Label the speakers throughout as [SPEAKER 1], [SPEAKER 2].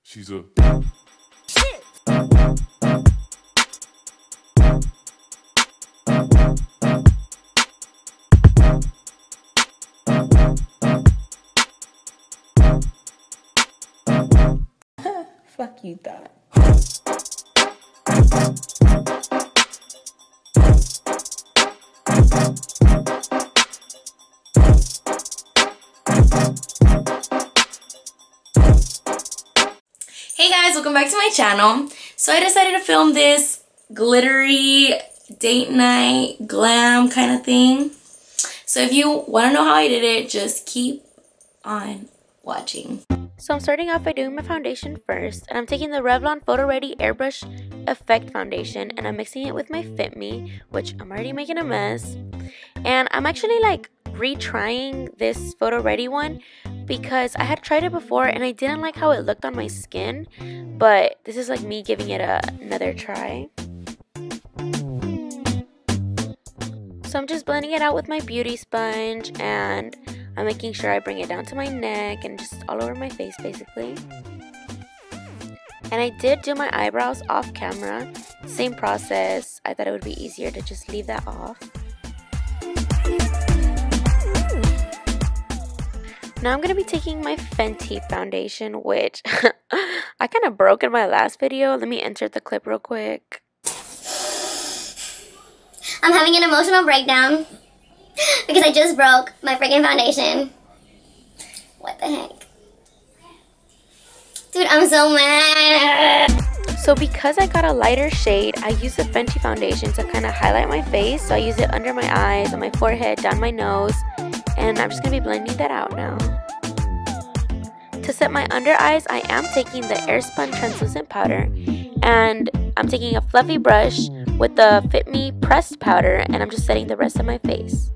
[SPEAKER 1] She's a...
[SPEAKER 2] Fuck you thought. Hey guys, welcome back to my channel. So I decided to film this glittery date night glam kind of thing. So if you want to know how I did it, just keep on watching. So I'm starting off by doing my foundation first, and I'm taking the Revlon PhotoReady Airbrush Effect Foundation, and I'm mixing it with my Fit Me, which I'm already making a mess. And I'm actually like retrying this PhotoReady one because I had tried it before and I didn't like how it looked on my skin, but this is like me giving it another try. So I'm just blending it out with my beauty sponge, and I'm making sure I bring it down to my neck and just all over my face basically. And I did do my eyebrows off camera. Same process. I thought it would be easier to just leave that off. Now I'm going to be taking my Fenty foundation, which I kind of broke in my last video. Let me insert the clip real quick.
[SPEAKER 3] I'm having an emotional breakdown because I just broke my freaking foundation. What the heck? Dude, I'm so mad.
[SPEAKER 2] So because I got a lighter shade, I use the Fenty foundation to kind of highlight my face. So I use it under my eyes, on my forehead, down my nose. And I'm just going to be blending that out now. To set my under eyes, I am taking the Airspun translucent powder. And I'm taking a fluffy brush with the Fit Me pressed powder. And I'm just setting the rest of my face.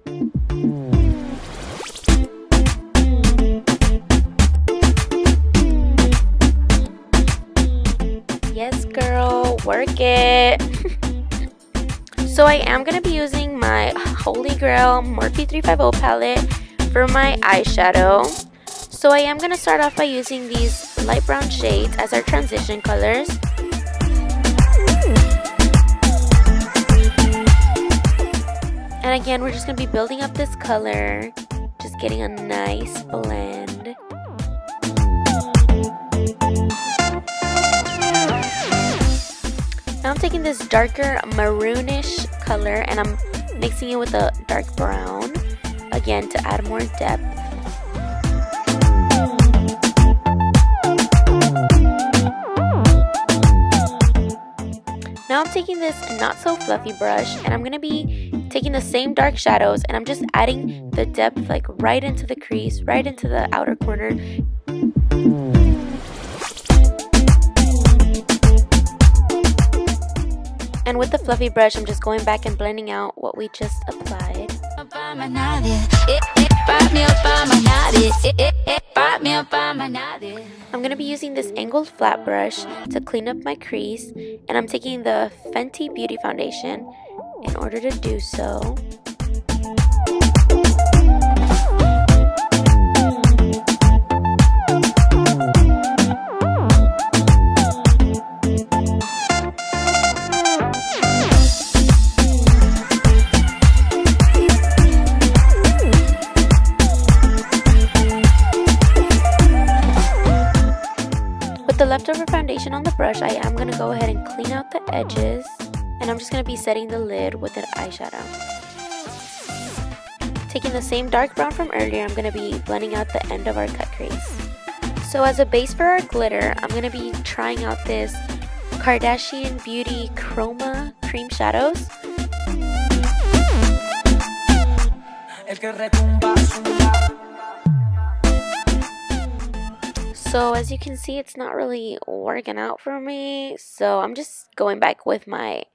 [SPEAKER 2] Yes, girl, work it. So I am going to be using my Holy Grail Morphe 350 palette for my eyeshadow. So I am going to start off by using these light brown shades as our transition colors. And again, we're just going to be building up this color, just getting a nice blend. Now I'm taking this darker maroonish color and I'm mixing it with a dark brown, again to add more depth. Now I'm taking this not so fluffy brush and I'm going to be taking the same dark shadows and I'm just adding the depth like right into the crease, right into the outer corner. And with the fluffy brush, I'm just going back and blending out what we just applied. I'm going to be using this angled flat brush to clean up my crease. And I'm taking the Fenty Beauty Foundation in order to do so. The leftover foundation on the brush, I am going to go ahead and clean out the edges, and I'm just going to be setting the lid with an eyeshadow. Taking the same dark brown from earlier, I'm going to be blending out the end of our cut crease. So as a base for our glitter, I'm going to be trying out this Kardashian Beauty Chroma Cream Shadows. So as you can see, it's not really working out for me. So I'm just going back with my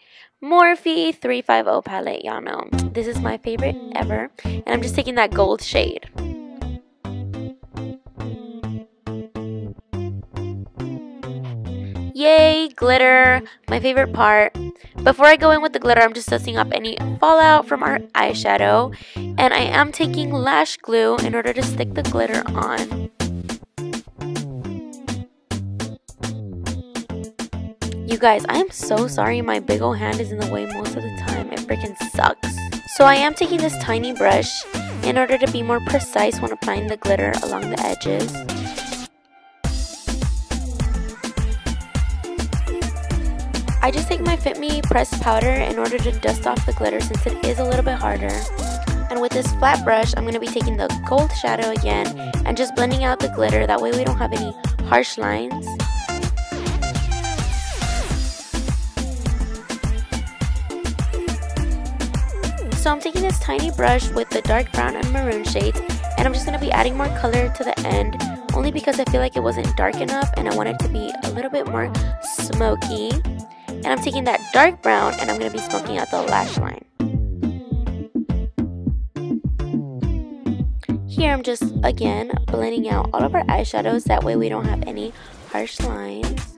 [SPEAKER 2] Morphe 350 palette. Y'all know this is my favorite ever. And I'm just taking that gold shade. Yay, glitter, my favorite part. Before I go in with the glitter, I'm just dusting up any fallout from our eyeshadow. And I am taking lash glue in order to stick the glitter on. You guys, I am so sorry my big old hand is in the way most of the time. It freaking sucks. So I am taking this tiny brush in order to be more precise when applying the glitter along the edges. I just take my Fit Me pressed powder in order to dust off the glitter since it is a little bit harder. And with this flat brush, I'm going to be taking the gold shadow again and just blending out the glitter. That way we don't have any harsh lines. So I'm taking this tiny brush with the dark brown and maroon shades, and I'm just going to be adding more color to the end, only because I feel like it wasn't dark enough and I want it to be a little bit more smoky. And I'm taking that dark brown and I'm going to be smoking out the lash line. Here I'm just, again, blending out all of our eyeshadows, that way we don't have any harsh lines.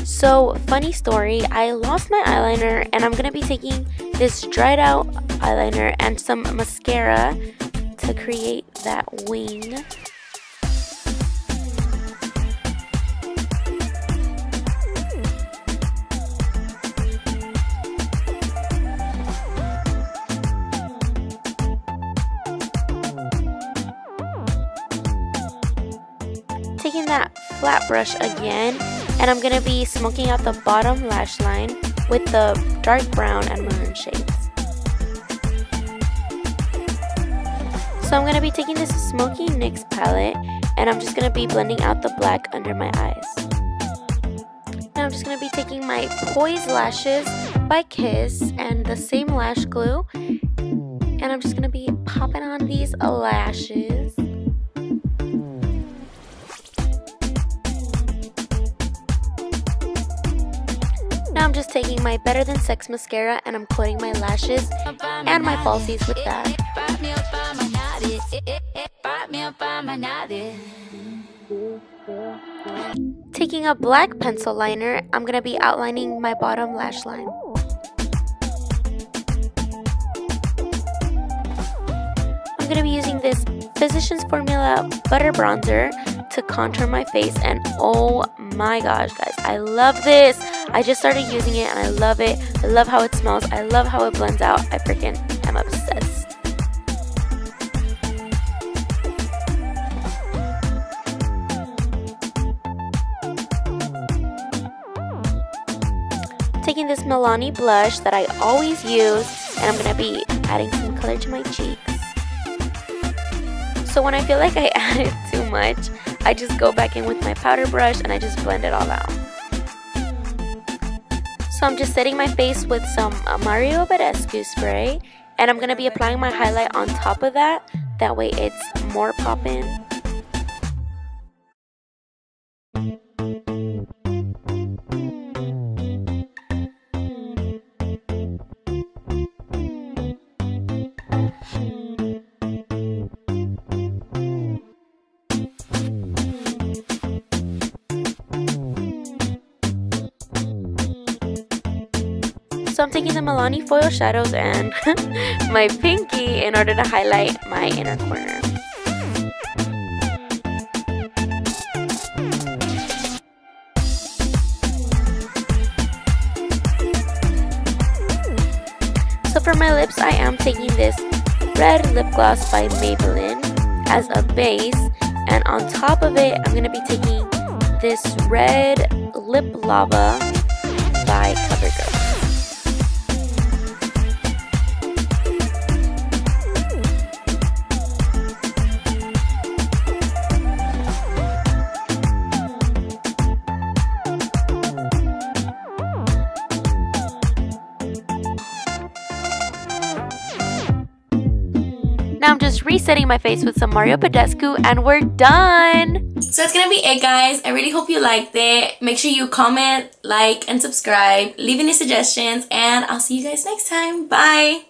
[SPEAKER 2] So, funny story, I lost my eyeliner and I'm going to be taking this dried out eyeliner and some mascara to create that wing. Taking that flat brush again, and I'm going to be smoking out the bottom lash line with the dark brown and maroon shades. So I'm going to be taking this Smoky NYX palette, and I'm just going to be blending out the black under my eyes. Now I'm just going to be taking my Poise lashes by Kiss and the same lash glue, and I'm just going to be popping on these lashes. Now I'm just taking my Better Than Sex mascara and I'm coating my lashes and my falsies with that. Taking a black pencil liner, I'm going to be outlining my bottom lash line. I'm going to be using this Physicians Formula Butter Bronzer to contour my face, and oh my gosh guys, I love this. I just started using it and I love it. I love how it smells. I love how it blends out. I freaking am obsessed. Taking this Milani blush that I always use, and I'm going to be adding some color to my cheeks. So when I feel like I added too much, I just go back in with my powder brush and I just blend it all out. So I'm just setting my face with some Mario Badescu spray, and I'm going to be applying my highlight on top of that. That way it's more poppin'. So I'm taking the Milani foil shadows and my pinky in order to highlight my inner corner. So for my lips, I am taking this red lip gloss by Maybelline as a base, and on top of it, I'm going to be taking this red lip lava by Covergirl. Now I'm just resetting my face with some Mario Badescu and we're done! So that's gonna be it guys. I really hope you liked it. Make sure you comment, like, and subscribe. Leave any suggestions and I'll see you guys next time. Bye!